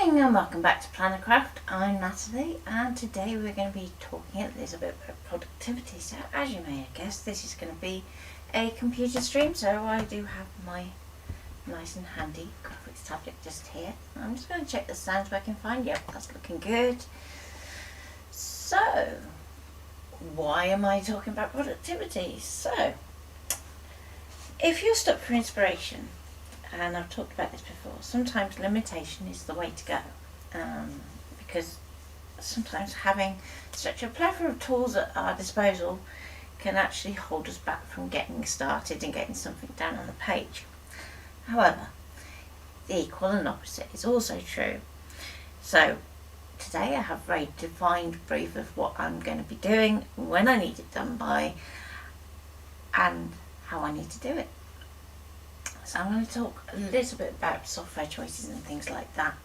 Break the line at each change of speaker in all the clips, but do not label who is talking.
morning and welcome back to Planner Craft. I'm Natalie and today we're going to be talking a little bit about productivity. So as you may have guessed, this is going to be a computer stream, so I do have my nice and handy graphics tablet just here. I'm just going to check the sounds where I can find. Yep, that's looking good. So why am I talking about productivity? So if you're stuck for inspiration, and I've talked about this before, sometimes limitation is the way to go, because sometimes having such a plethora of tools at our disposal can actually hold us back from getting started and getting something down on the page. However, the equal and opposite is also true. So today I have a very defined brief of what I'm going to be doing, when I need it done by, and how I need to do it. So I'm going to talk a little bit about software choices and things like that.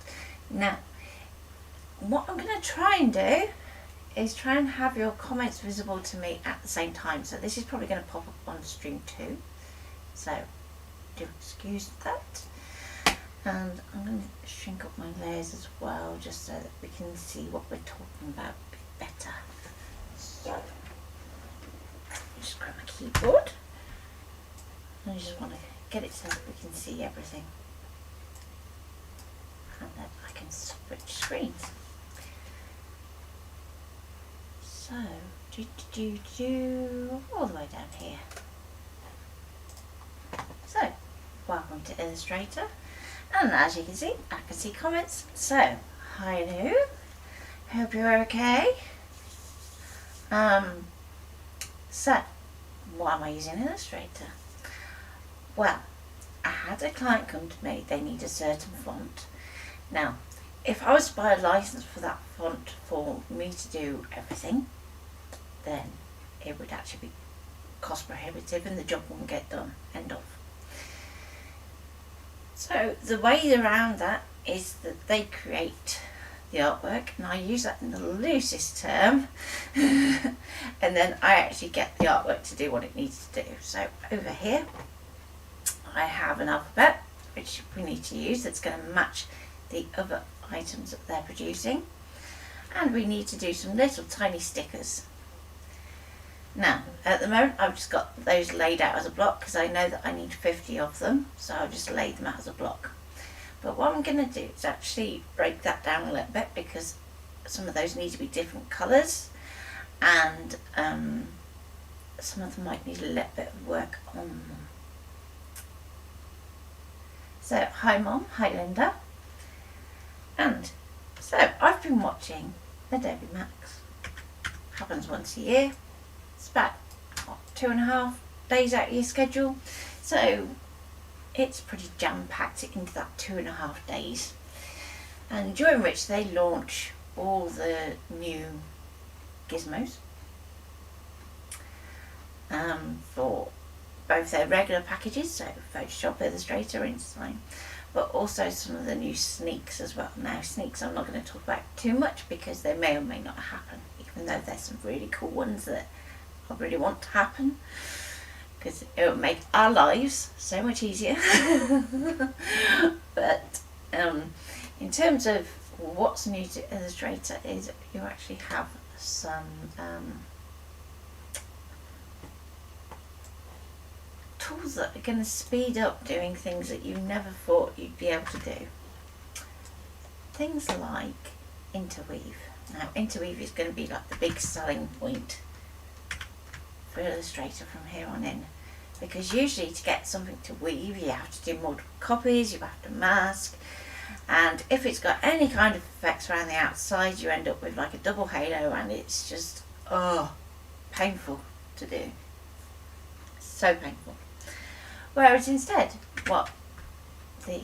Now, what I'm going to try and do is try and have your comments visible to me at the same time. So this is probably going to pop up on stream too. So do excuse that. And I'm going to shrink up my layers as well, just so that we can see what we're talking about a bit better. So just grab my keyboard. I just want to get it so that we can see everything, and then I can switch screens. So all the way down here. So welcome to Illustrator, and as you can see, I can see comments. So hi Lou, hope you're okay. So why am I using Illustrator? Well, I had a client come to me, they need a certain font. Now, if I was to buy a license for that font for me to do everything, then it would actually be cost prohibitive and the job wouldn't get done, end of. So the way around that is that they create the artwork, and I use that in the loosest term, and then I actually get the artwork to do what it needs to do. So over here, I have an alphabet which we need to use that's going to match the other items that they're producing, and we need to do some little tiny stickers. Now at the moment I've just got those laid out as a block because I know that I need 50 of them, so I'll just lay them out as a block. But what I'm going to do is actually break that down a little bit, because some of those need to be different colours, and some of them might need a little bit of work on them. So, hi Mom, hi Linda. And so I've been watching Adobe Max. Happens once a year. It's about 2.5 days out of your schedule. So it's pretty jam-packed into that 2.5 days. And during which they launch all the new gizmos for both their regular packages, so Photoshop, Illustrator, InDesign, but also some of the new sneaks as well. Now sneaks I'm not going to talk about too much because they may or may not happen, even though there's some really cool ones that I really want to happen, because it will make our lives so much easier. But in terms of what's new to Illustrator is you actually have some tools that are going to speed up doing things that you never thought you'd be able to do. Things like Interweave. Now Interweave is going to be like the big selling point for Illustrator from here on in, because usually to get something to weave you have to do multiple copies, you have to mask, and if it's got any kind of effects around the outside you end up with like a double halo, and it's just painful to do. So painful. Whereas instead, what the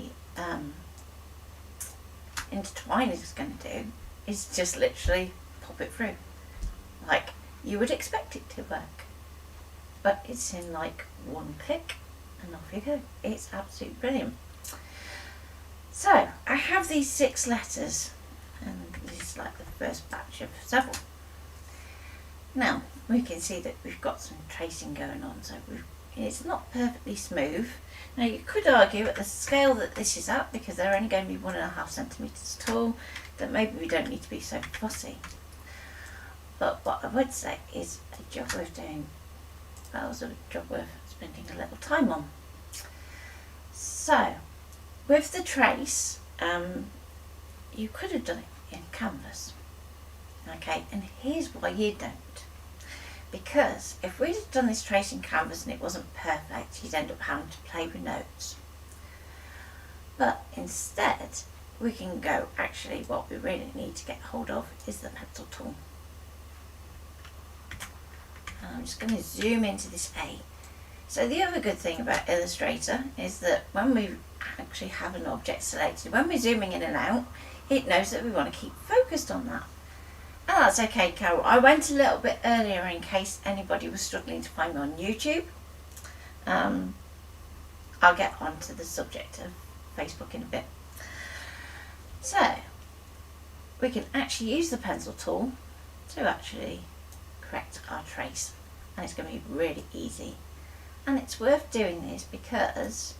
Intertwine is going to do is just literally pop it through, like you would expect it to work. But it's in like one click and off you go. It's absolutely brilliant. So I have these 6 letters, and this is like the first batch of several. Now we can see that we've got some tracing going on, so we've it's not perfectly smooth. Now you could argue at the scale that this is at, because they're only going to be 1.5 centimetres tall, that maybe we don't need to be so fussy. But what I would say is a job worth doing. That was a job worth spending a little time on. So with the trace, you could have done it in canvas. Okay, and here's why you don't. Because if we'd have done this trace in canvas and it wasn't perfect, you'd end up having to play with notes. But instead, we can go, actually what we really need to get hold of is the pencil tool. And I'm just going to zoom into this A. So the other good thing about Illustrator is that when we actually have an object selected, when we're zooming in and out, it knows that we want to keep focused on that. And that's okay, Carol. I went a little bit earlier in case anybody was struggling to find me on YouTube. I'll get on to the subject of Facebook in a bit. So, we can actually use the pencil tool to actually correct our trace. And it's going to be really easy. And it's worth doing this because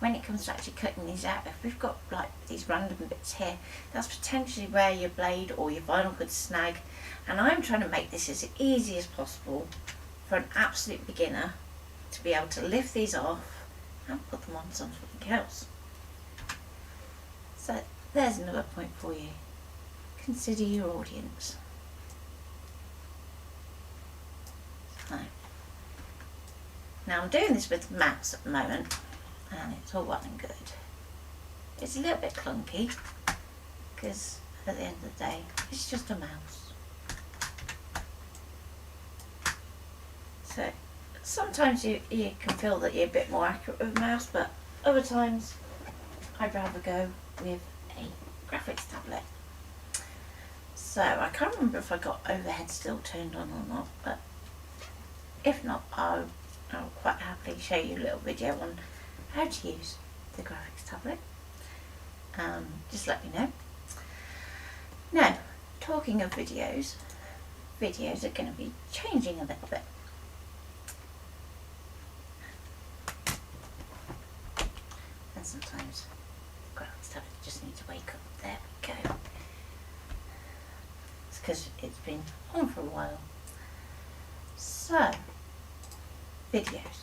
when it comes to actually cutting these out, if we've got like these random bits here, that's potentially where your blade or your vinyl could snag. And I'm trying to make this as easy as possible for an absolute beginner to be able to lift these off and put them on something else. So there's another point for you. Consider your audience. So, now I'm doing this with the mouse at the moment, and it's all well and good. It's a little bit clunky because at the end of the day it's just a mouse. So sometimes you can feel that you're a bit more accurate with a mouse, but other times I'd rather go with a graphics tablet. So I can't remember if I got overhead still turned on or not, but if not, I'll quite happily show you a little video on how to use the graphics tablet. Just let me know. Now, talking of videos are going to be changing a little bit. And sometimes the graphics tablet just needs to wake up. There we go. It's because it's been on for a while. So, videos.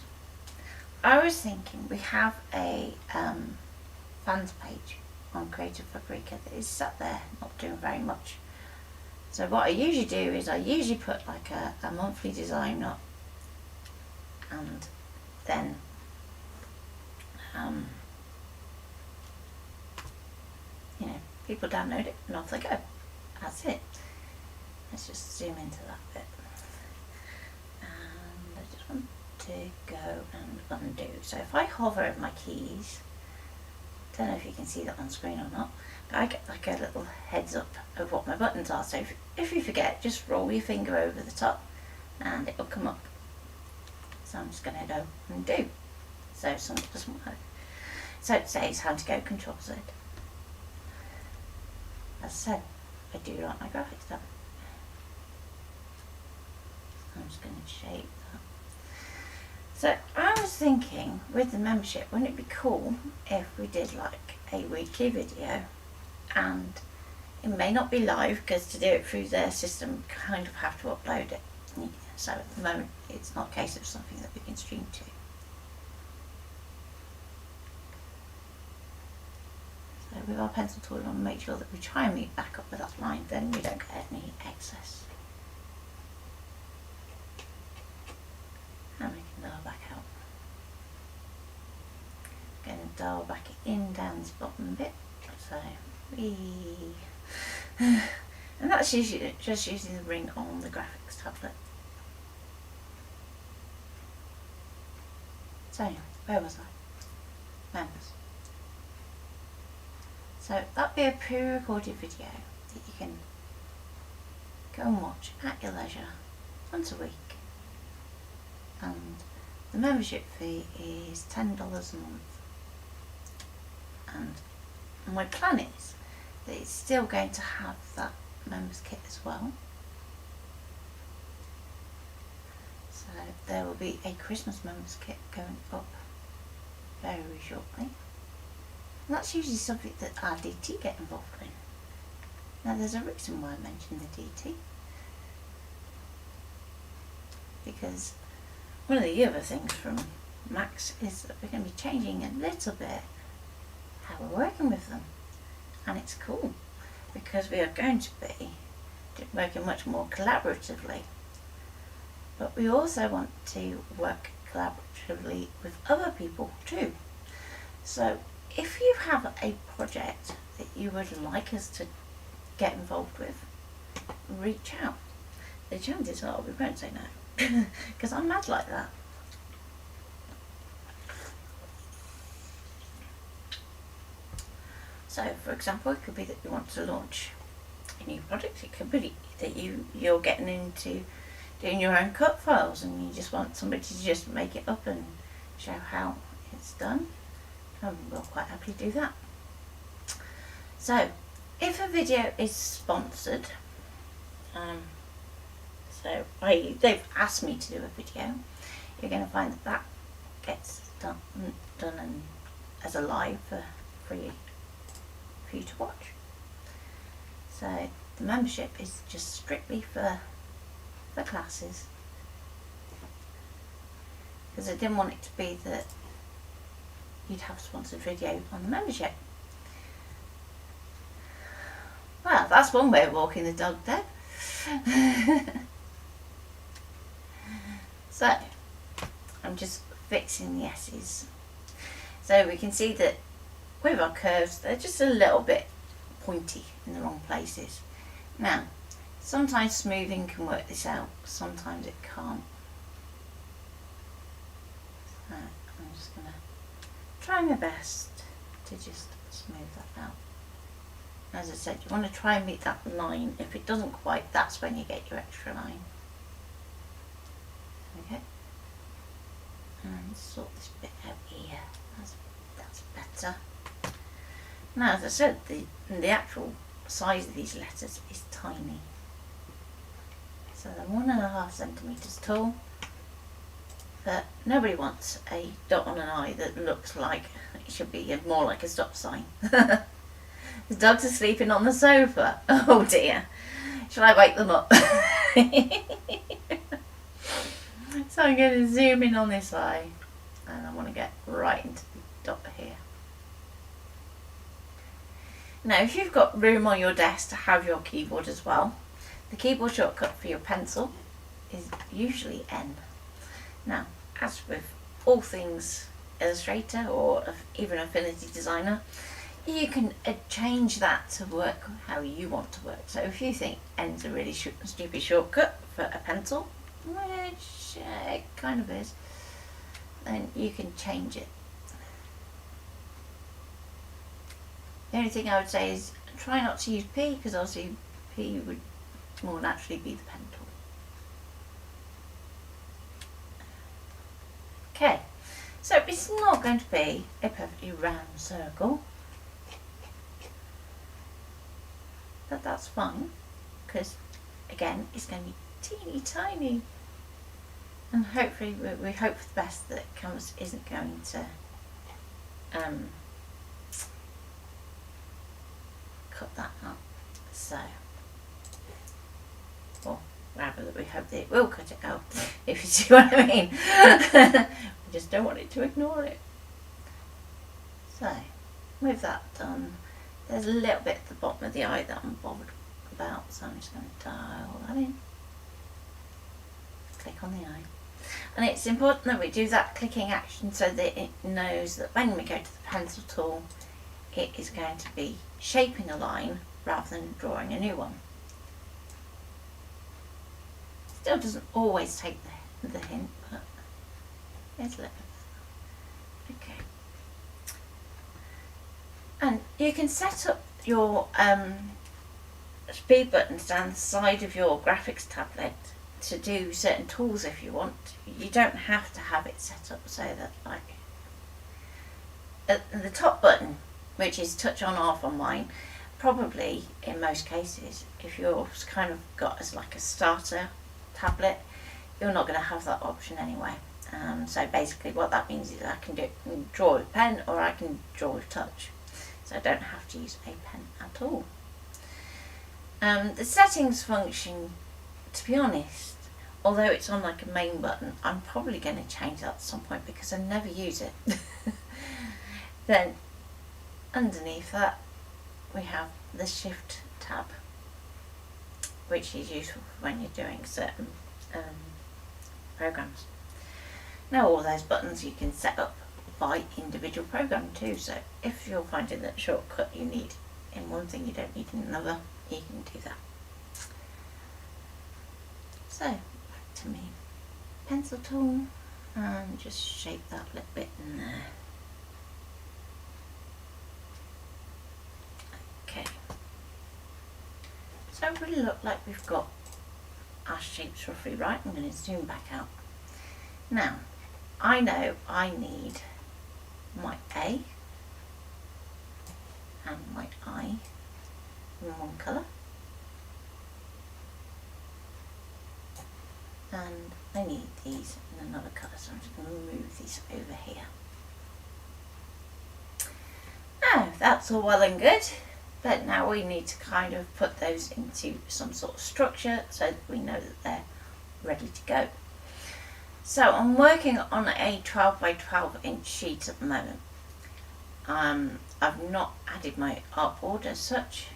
I was thinking we have a fans page on Creative Fabrica that is sat there not doing very much. So what I usually do is I usually put like a monthly design up, and then you know, people download it and off they go. That's it. Let's just zoom into that bit. And I just want to go and undo. So if I hover over my keys, don't know if you can see that on screen or not, but I get like a little heads up of what my buttons are. So if you forget, just roll your finger over the top and it will come up. So I'm just going to go undo. So if something doesn't work. So it says how to go Control Z. As I said, I do like my graphics tab. I'm just going to shape that. So I was thinking with the membership, wouldn't it be cool if we did like a weekly video, and it may not be live because to do it through their system you kind of have to upload it. So at the moment it's not a case of something that we can stream to. So with our pencil tool we want to make sure that we try and meet back up with that line, then we don't get any excess. And we can dial back out. Going to dial back in down this bottom bit. So and that's usually just using the ring on the graphics tablet. So where was I? Members. So that'd be a pre-recorded video that you can go and watch at your leisure once a week. And the membership fee is $10 a month. And my plan is that it's still going to have that members kit as well. So there will be a Christmas members kit going up very shortly. And that's usually something that our DT get involved in. Now there's a reason why I mentioned the DT. Because one of the other things from Max is that we're going to be changing a little bit how we're working with them. And it's cool because we are going to be working much more collaboratively. But we also want to work collaboratively with other people too. So if you have a project that you would like us to get involved with, reach out. The chances are we won't say no, because I'm mad like that. So for example, it could be that you want to launch a new project. It could be that you're getting into doing your own cut files and you just want somebody to just make it up and show how it's done. We'll quite happily do that. So if a video is sponsored, they've asked me to do a video, you're going to find that that gets done and as a live for you to watch. So the membership is just strictly for classes, because I didn't want it to be that you'd have a sponsored video on the membership. Well, that's one way of walking the dog, Deb. So I'm just fixing the S's. So we can see that with our curves, they're just a little bit pointy in the wrong places. Now, sometimes smoothing can work this out, sometimes it can't. So I'm just going to try my best to just smooth that out. As I said, you want to try and meet that line. If it doesn't quite, that's when you get your extra line. Okay. And sort this bit out here. That's better. Now, as I said, the actual size of these letters is tiny. So they're 1.5 centimeters tall. But nobody wants a dot on an I that looks like it should be more like a stop sign. The dogs are sleeping on the sofa. Oh dear. Shall I wake them up? So I'm going to zoom in on this eye. And I want to get right into the dot here. Now if you've got room on your desk to have your keyboard as well, the keyboard shortcut for your pencil is usually N. Now, as with all things Illustrator or even Affinity Designer, you can change that to work how you want to work. So if you think N's a really stupid shortcut for a pencil, which it kind of is, then you can change it. The only thing I would say is try not to use P, because obviously P would more naturally be the pen tool. Okay, so it's not going to be a perfectly round circle, but that's fine, because again it's going to be teeny tiny, and hopefully we hope for the best that Canvas isn't going to cut that up. So, or rather that we hope that it will cut it out, if you see what I mean. We just don't want it to ignore it. So, with that done, there's a little bit at the bottom of the eye that I'm bothered about, so I'm just going to dial that in. Click on the eye. And it's important that we do that clicking action so that it knows that when we go to the pencil tool, it is going to be shaping a line rather than drawing a new one. Still doesn't always take the hint, but there's a little bit. Okay. And you can set up your speed buttons down the side of your graphics tablet to do certain tools if you want. You don't have to have it set up so that, like, the top button, which is touch on off on mine, probably in most cases, if you're kind of got as like a starter tablet, you're not going to have that option anyway. So basically what that means is I can draw with pen or I can draw with touch. So I don't have to use a pen at all. The settings function, to be honest, although it's on like a main button, I'm probably going to change that at some point because I never use it. Then underneath that we have the Shift tab, which is useful when you're doing certain programs. Now all those buttons you can set up by individual program too, so if you're finding that shortcut you need in one thing you don't need in another, you can do that. So back to me pencil tool and just shape that little bit in there. Okay, so it really look like we've got our shapes roughly right. I'm going to zoom back out. Now I know I need my A and my I in one colour, and I need these in another colour, so I'm just going to move these over here. Now that's all well and good, but now we need to kind of put those into some sort of structure so that we know that they're ready to go. So I'm working on a 12 by 12 inch sheet at the moment. I've not added my artboard as such,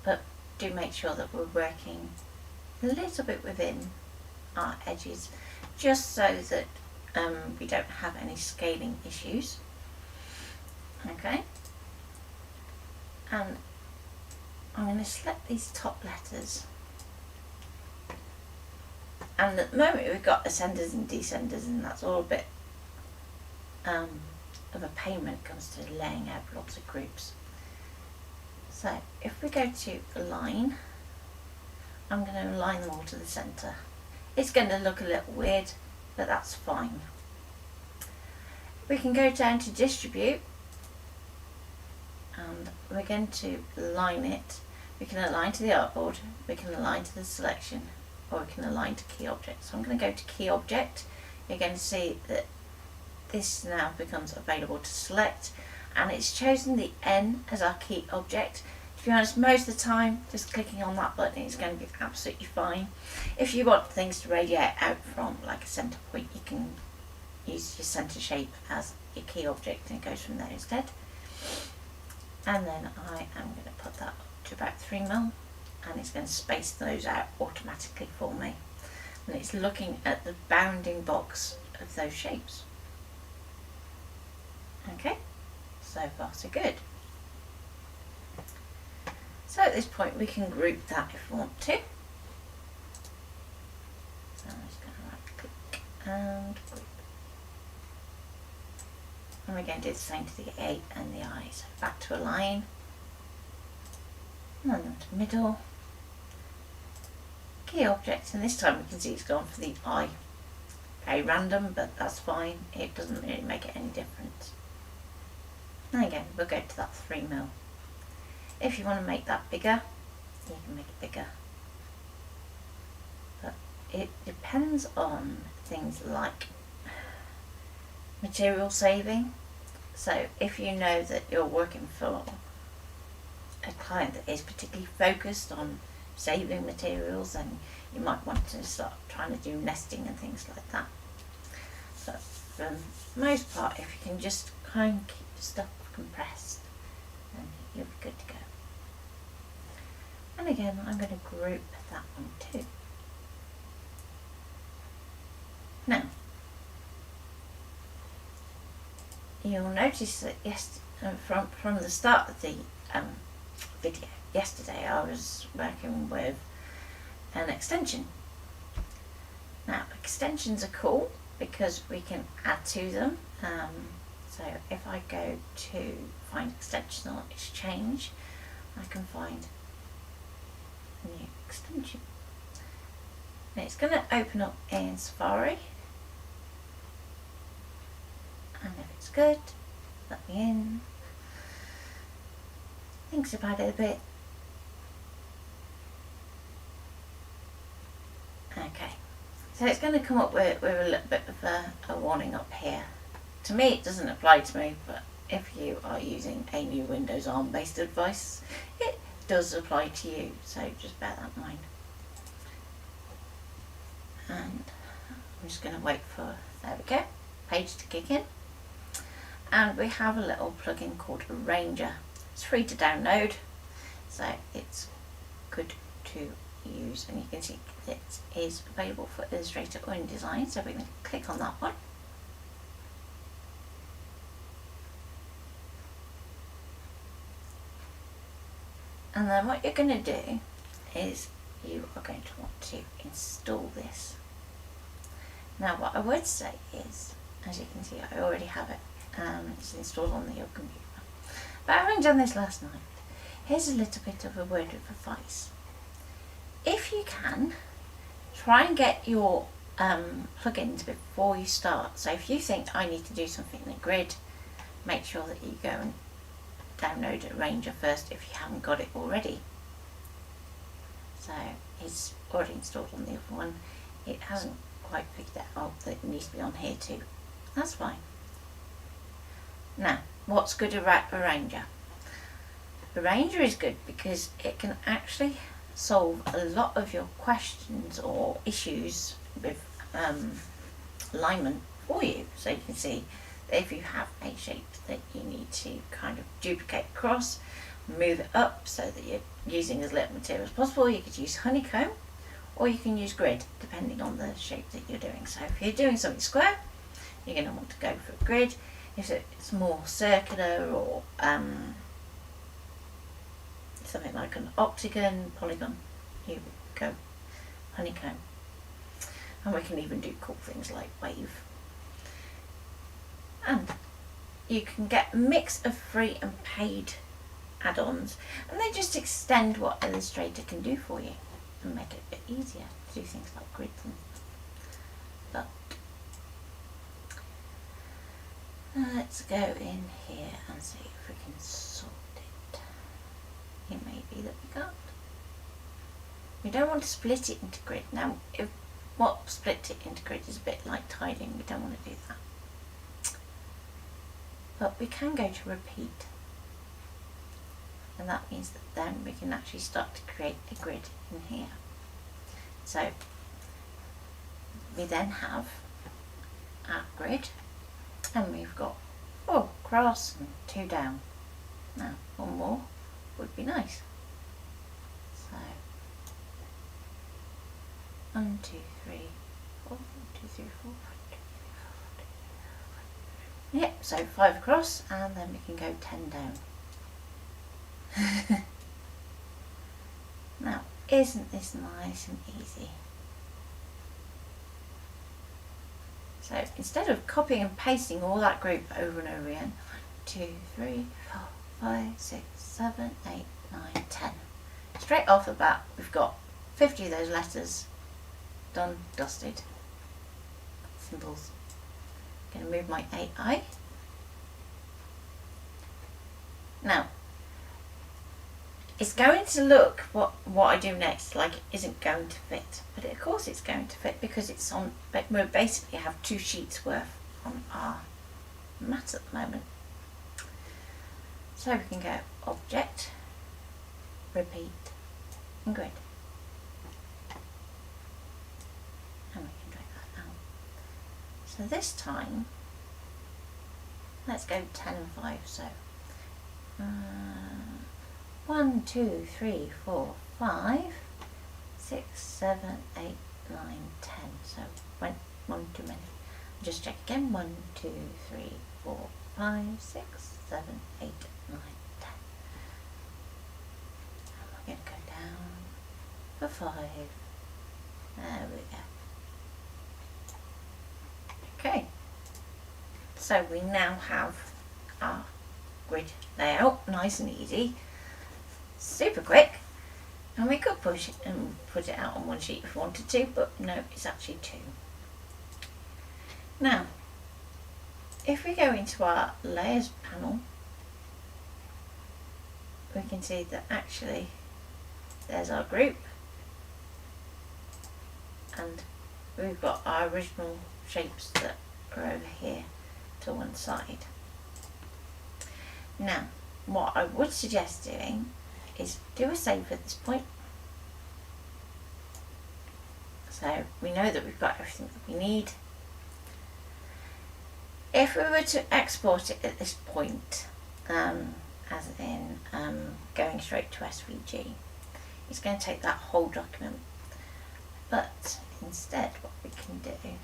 but do make sure that we're working a little bit within our edges, just so that we don't have any scaling issues. Okay, and I'm going to select these top letters, and at the moment we've got ascenders and descenders, and that's all a bit of a pain when it comes to laying out lots of groups. So if we go to align, I'm going to align them all to the centre. It's going to look a little weird, but that's fine. We can go down to distribute, and we're going to align it. We can align to the artboard, we can align to the selection, or we can align to key object. So I'm going to go to key object. You're going to see that this now becomes available to select, and it's chosen the N as our key object. To be honest, most of the time just clicking on that button is going to be absolutely fine. If you want things to radiate out from like a centre point, you can use your centre shape as your key object and it goes from there instead. And then I am going to put that up to about 3mm, and it's going to space those out automatically for me, and it's looking at the bounding box of those shapes. Okay, so far so good. So at this point we can group that if we want to. So I'm just going to right click and group. And we're going to do the same to the A and the I. So back to align, and then to middle, key object, and this time we can see it's gone for the I. Very random, but that's fine. It doesn't really make it any difference. And again, we'll go to that 3mm. If you want to make that bigger, you can make it bigger. But it depends on things like material saving. So if you know that you're working for a client that is particularly focused on saving materials, then you might want to start trying to do nesting and things like that. But for the most part, if you can just kind of keep stuff compressed, then you'll be good to go. And again, I'm going to group that one too. Now, you'll notice that from the start of the video yesterday, I was working with an extension. Now, extensions are cool because we can add to them. So if I go to find Extensional Exchange, I can find a new extension. And it's going to open up in Safari. And if it's good, let me in. Thinks about it a bit. Okay, so it's going to come up with a little bit of a warning up here. To me it doesn't apply to me, but if you are using a new Windows ARM based device, it does apply to you, so just bear that in mind. And I'm just going to wait for, there we go, page to kick in. And we have a little plugin called Arranger. It's free to download, so it's good to use, and you can see it is available for Illustrator or InDesign, so we're going to click on that one. And then what you're going to do is you are going to want to install this. Now what I would say is, as you can see, I already have it. It's installed on your computer. But having done this last night, here's a little bit of a word of advice. If you can, try and get your plugins before you start. So if you think I need to do something in the grid, make sure that you go and download Arranger first if you haven't got it already. So it's already installed on the other one. It hasn't quite figured out that it needs to be on here too. That's fine. Now, what's good about Arranger? Arranger is good because it can actually solve a lot of your questions or issues with alignment for you. So you can see that if you have a shape that you need to kind of duplicate across, move it up so that you're using as little material as possible, you could use honeycomb or you can use grid depending on the shape that you're doing. So if you're doing something square, you're going to want to go for a grid. If it's more circular or something like an octagon, polygon, you would go honeycomb. And we can even do cool things like wave. And you can get a mix of free and paid add-ons, and they just extend what Illustrator can do for you and make it a bit easier to do things like grids and stuff. But let's go in here and see if we can sort it. It may be that we can't. We don't want to split it into grid. Now, if what split it into grid is a bit like tiling, we don't want to do that. But we can go to repeat. And that means that then we can actually start to create a grid in here. So we then have our grid, and we've got 4 across and 2 down. Now one more would be nice. So 1, 2, 3, 4, 1, 2, 3, 4, 1, 2, 3, 4, 1, 2, 3, 4. Yep, so 5 across, and then we can go 10 down. Now, isn't this nice and easy? So instead of copying and pasting all that group over and over again, 2, 3, 4, 5, 6, 7, 8, 9, 10. Straight off the bat, we've got 50 of those letters done, dusted. Symbols. I'm going to move my AI. Now, it's going to look what I do next like it isn't going to fit, but of course it's going to fit because it's on. We basically have 2 sheets worth on our mat at the moment. So we can go Object, Repeat, and Grid, and we can drag that out. So this time, let's go 10 and 5. So 1, 2, 3, 4, 5, 6, 7, 8, 9, 10. So went 1 too many. Just check again. 1, 2, 3, 4, 5, 6, 7, 8, 9, 10. And we're going to go down for 5. There we go. Okay. So we now have our grid layout, nice and easy. Super quick, and we could push it and put it out on 1 sheet if we wanted to, but no, it's actually 2. Now, if we go into our layers panel, we can see that actually there's our group, and we've got our original shapes that are over here to one side. Now, what I would suggest doing is do a save at this point. So we know that we've got everything that we need. If we were to export it at this point, as in going straight to SVG, it's going to take that whole document. But instead what we can do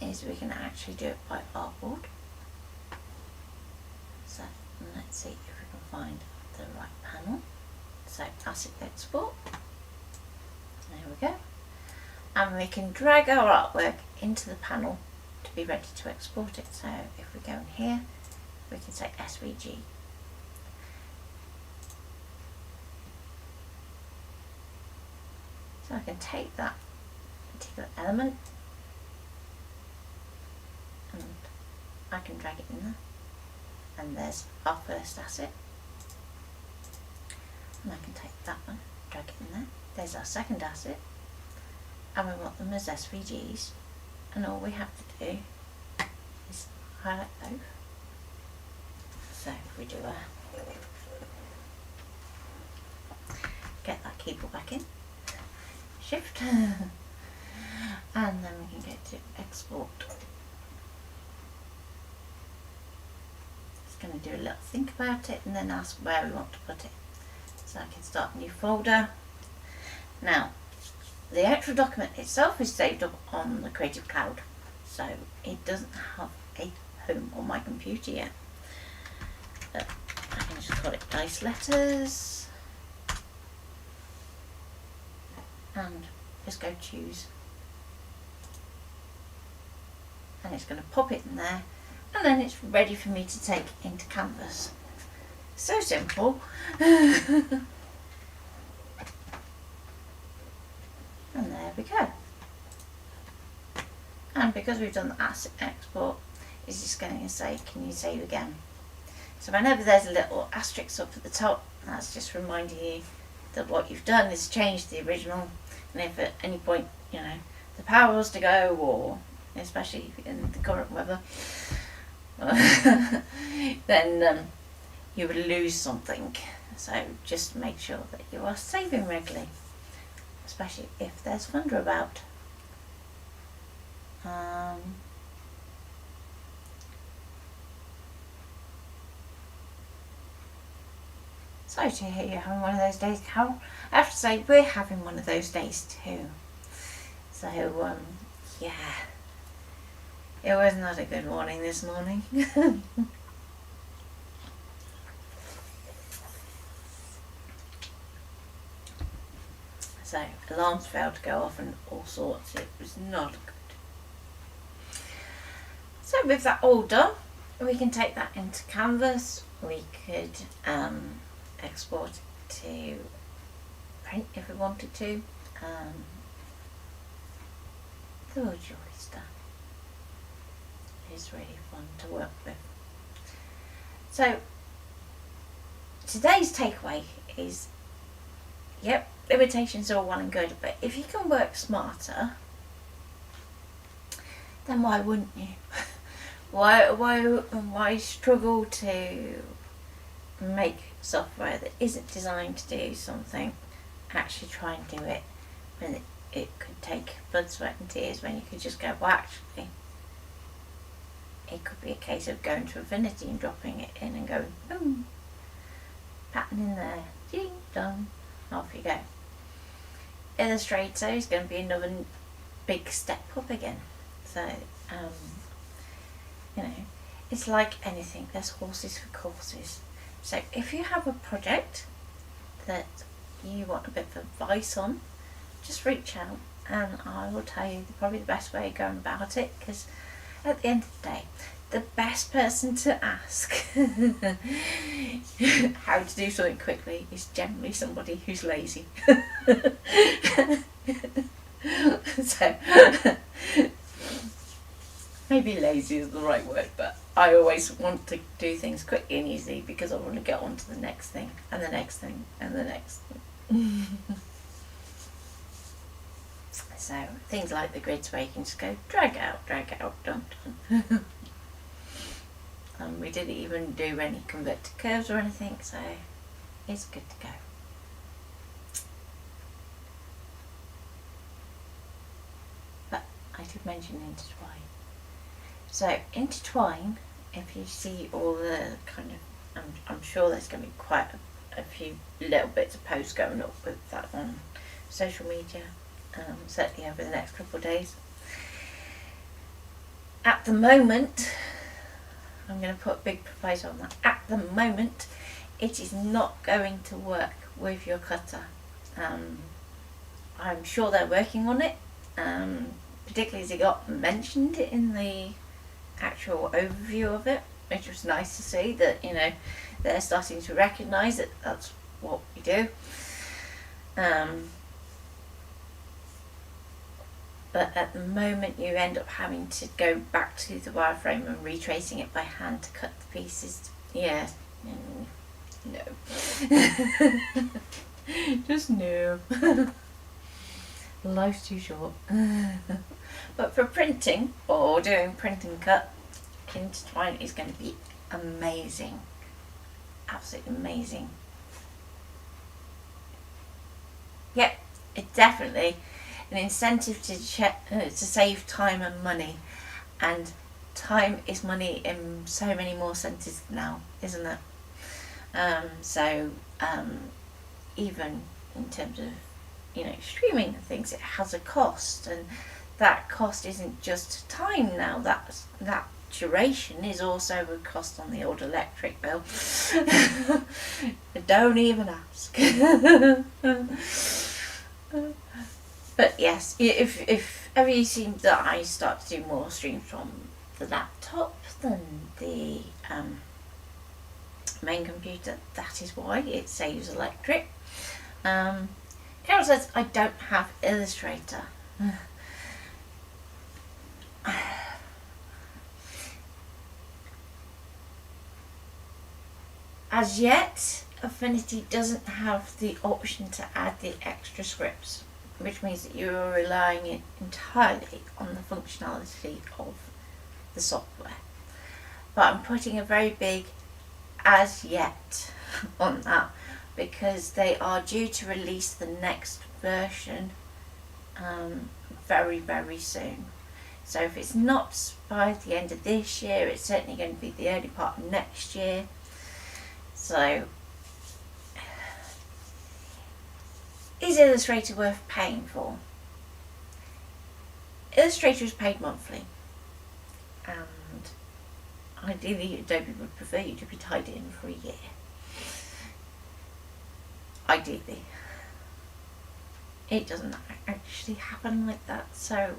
is we can actually do it by artboard. So let's see if we can find the right panel. So asset export, there we go, and we can drag our artwork into the panel to be ready to export it. So if we go in here, we can say SVG. So I can take that particular element and I can drag it in there, and there's our first asset, and I can take that one, drag it in there, there's our second asset, and we want them as SVGs, and all we have to do is highlight both. So if we do get that keyboard back in, Shift, and then we can get to export. Just going to do a little think about it and then ask where we want to put it. So I can start a new folder. Now, the actual document itself is saved up on the Creative Cloud, so it doesn't have a home on my computer yet. But I can just call it Dice Letters. And just go choose, and it's going to pop it in there, and then it's ready for me to take into Canvas. So simple. And there we go. And because we've done the asset export, it's just going to say, can you save again? So whenever there's a little asterisk up at the top, that's just reminding you that what you've done is changed the original. And if at any point, you know, the power was to go, or especially in the current weather, then you would lose something. So just make sure that you are saving regularly, especially if there's thunder about. Sorry to hear you're having one of those days. I have to say, we're having one of those days too. So, yeah. It was not a good morning this morning. So, alarms failed to go off and all sorts. It was not good. So, with that all done, we can take that into Canvas. We could export it to print if we wanted to. The Joyster is really fun to work with. So today's takeaway is, yep, limitations are all well and good, but if you can work smarter, then why wouldn't you? Why struggle to make software that isn't designed to do something, actually try and do it when it could take blood, sweat and tears, when you could just go, well actually it could be a case of going to Affinity and dropping it in and going boom, pattern in there, ding dong, off you go. Illustrator is going to be another big step up again. So you know, it's like anything, there's horses for courses. So if you have a project that you want a bit of advice on, just reach out and I will tell you probably the best way of going about it, because at the end of the day, the best person to ask how to do something quickly is generally somebody who's lazy. So maybe lazy is the right word, but I always want to do things quickly and easily because I want to get on to the next thing and the next thing and the next thing. So things like the grids where you can just go drag out, done, done. We didn't even do any converted curves or anything, so it's good to go. But I did mention intertwine. So intertwine, if you see all the kind of, I'm sure there's going to be quite a few little bits of posts going up with that on social media, certainly over the next couple of days. At the moment, I'm going to put a big proviso on that. At the moment, it is not going to work with your cutter. I'm sure they're working on it, particularly as it got mentioned in the actual overview of it, which was nice to see that, you know, they're starting to recognise that that's what we do. But at the moment you end up having to go back to the wireframe and retracing it by hand to cut the pieces. Yeah, no. Just no. Life's too short. But for printing or doing print and cut, intertwine is going to be amazing. Absolutely amazing. Yep, it's definitely an incentive to save time and money, and time is money in so many more senses now, isn't it? Even in terms of, you know, streaming and things, it has a cost, and that cost isn't just time now. That duration is also a cost on the old electric bill. Don't even ask. But yes, if ever you see that I start to do more streams from the laptop than the main computer, that is why. It saves electric. Carol says I don't have Illustrator. As yet, Affinity doesn't have the option to add the extra scripts, which means that you're relying entirely on the functionality of the software. But I'm putting a very big as yet on that, because they are due to release the next version very, very soon. So if it's not by the end of this year, it's certainly going to be the early part of next year. So, is Illustrator worth paying for? Illustrator is paid monthly, and ideally Adobe would prefer you to be tied in for a year. Ideally. It doesn't actually happen like that, so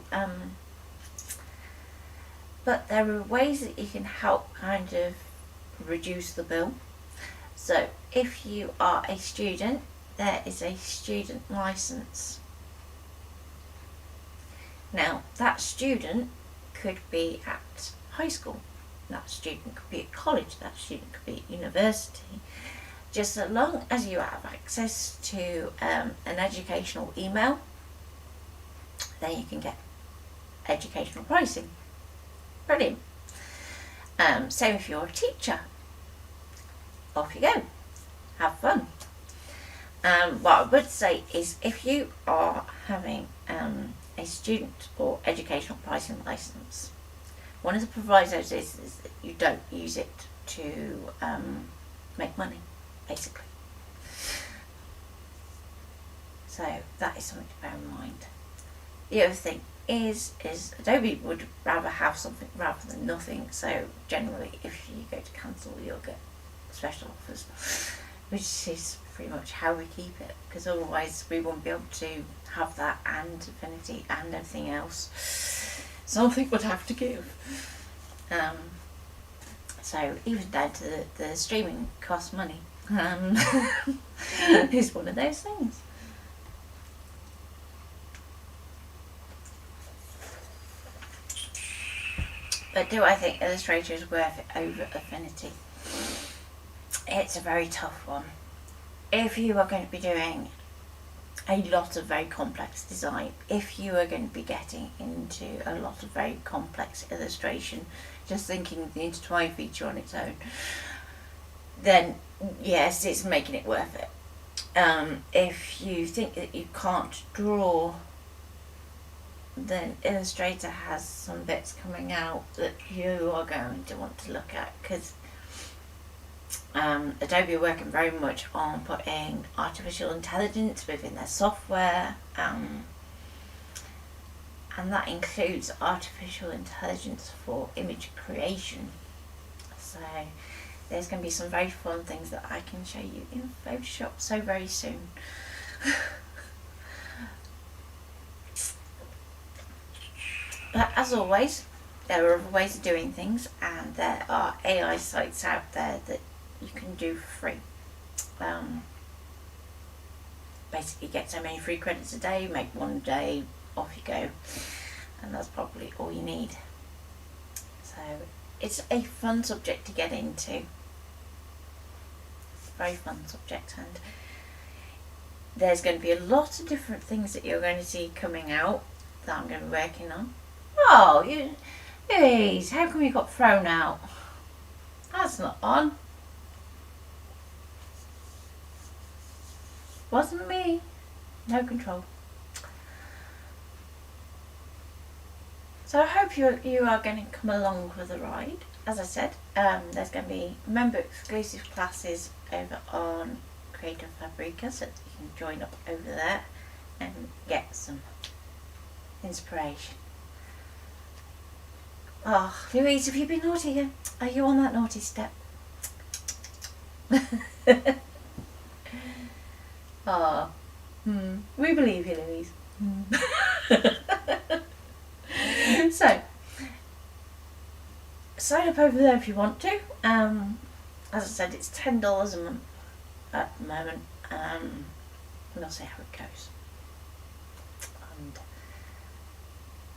but there are ways that you can help kind of reduce the bill. So if you are a student, there is a student license. Now that student could be at high school, that student could be at college, that student could be at university. Just as long as you have access to an educational email, then you can get educational pricing. Brilliant. Same if you're a teacher. Off you go. Have fun. What I would say is, if you are having a student or educational pricing license, one of the provisos is that you don't use it to make money, basically. So that is something to bear in mind. The other thing is Adobe would rather have something rather than nothing. So generally, if you go to cancel, you'll get special offers, which is pretty much how we keep it, because otherwise we won't be able to have that and Affinity and everything else. Something would have to give. So even down to the streaming costs money. It's one of those things. But do I think Illustrator is worth it over Affinity? It's a very tough one. If you are going to be doing a lot of very complex design. If you are going to be getting into a lot of very complex illustration, just thinking of the intertwine feature on its own, then yes, it's making it worth it. If you think that you can't draw, then Illustrator has some bits coming out that you are going to want to look at, because Adobe are working very much on putting artificial intelligence within their software, and that includes artificial intelligence for image creation. So there's going to be some very fun things that I can show you in Photoshop so very soon. But as always, there are other ways of doing things, and there are AI sites out there that you can do for free. Basically get so many free credits a day, make one a day, off you go, and that's probably all you need. So it's a fun subject to get into. It's a very fun subject, and there's going to be a lot of different things that you're going to see coming out that I'm going to be working on. Oh, Louise, how come you got thrown out? That's not on. Wasn't me. No control. So I hope you are going to come along for the ride. As I said, there's going to be member exclusive classes over on Creative Fabrica, so that you can join up over there and get some inspiration. Oh, Louise, have you been naughty again? Are you on that naughty step? Oh, we believe you, Louise. So, sign up over there if you want to. As I said, it's $10 a month at the moment, and we'll see how it goes. And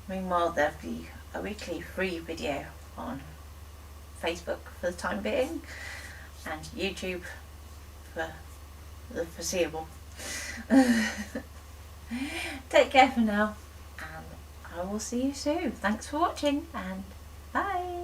meanwhile, there'll be a weekly free video on Facebook for the time being, and YouTube for the foreseeable. Take care for now, and I will see you soon. Thanks for watching, and bye.